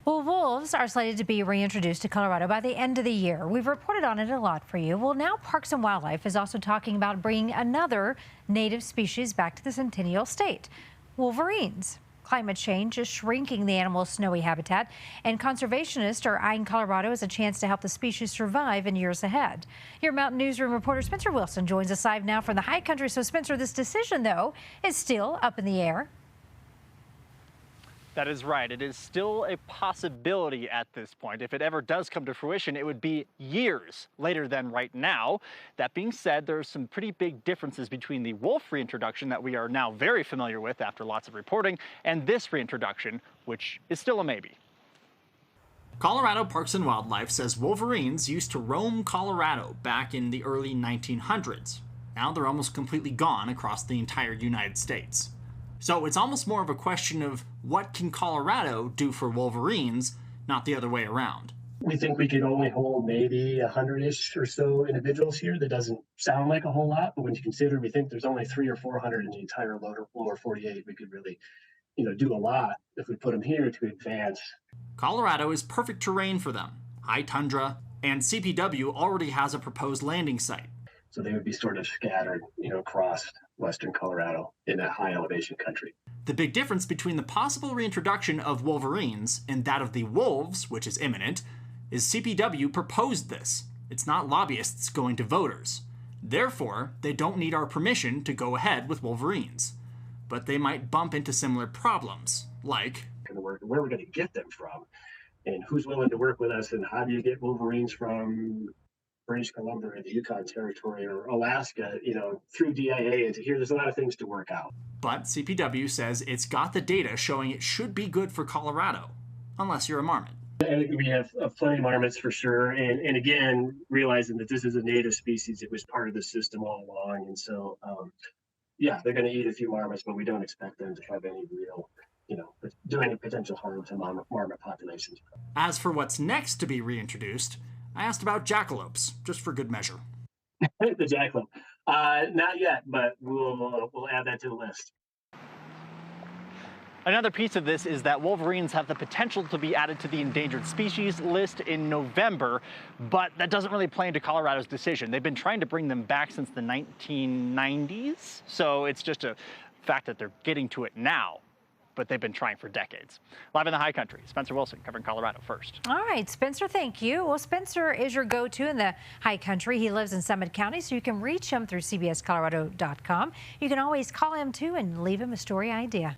Well, wolves are slated to be reintroduced to Colorado by the end of the year. We've reported on it a lot for you. Well, now Parks and Wildlife is also talking about bringing another native species back to the Centennial State, Wolverines. Climate change is shrinking the animal's snowy habitat, and conservationists are eyeing Colorado as a chance to help the species survive in years ahead. Your Mountain Newsroom reporter Spencer Wilson joins us live now from the high country. So, Spencer, this decision, though, is still up in the air. That is right. It is still a possibility at this point. If it ever does come to fruition, it would be years later than right now. That being said, there are some pretty big differences between the wolf reintroduction that we are now very familiar with after lots of reporting and this reintroduction, which is still a maybe. Colorado Parks and Wildlife says wolverines used to roam Colorado back in the early 1900s. Now they're almost completely gone across the entire United States. So it's almost more of a question of what can Colorado do for wolverines, not the other way around. We think we could only hold maybe 100-ish or so individuals here. That doesn't sound like a whole lot, but when you consider we think there's only 300 or 400 in the entire lower 48, we could really, do a lot if we put them here to advance. Colorado is perfect terrain for them, high tundra, and CPW already has a proposed landing site. So they would be sort of scattered, across western Colorado in that high elevation country. The big difference between the possible reintroduction of wolverines and that of the wolves, which is imminent, is CPW proposed this. It's not lobbyists going to voters. Therefore, they don't need our permission to go ahead with wolverines. But they might bump into similar problems, like where we're going to get them from, and who's willing to work with us, and how do you get wolverines from British Columbia or the Yukon Territory or Alaska, through DIA into here. There's a lot of things to work out. But CPW says it's got the data showing it should be good for Colorado, unless you're a marmot. And we have plenty of marmots for sure. And again, realizing that this is a native species, it was part of the system all along. And so, they're going to eat a few marmots, but we don't expect them to have any real, do any potential harm to marmot populations. As for what's next to be reintroduced, I asked about jackalopes, just for good measure. The jackalope. Not yet, but we'll add that to the list. Another piece of this is that wolverines have the potential to be added to the endangered species list in November, but that doesn't really play into Colorado's decision. They've been trying to bring them back since the 1990s, so it's just a fact that they're getting to it now. But they've been trying for decades. Live in the high country, Spencer Wilson covering Colorado first. All right, Spencer, thank you. Well, Spencer is your go-to in the high country. He lives in Summit County, so you can reach him through cbscolorado.com. You can always call him, too, and leave him a story idea.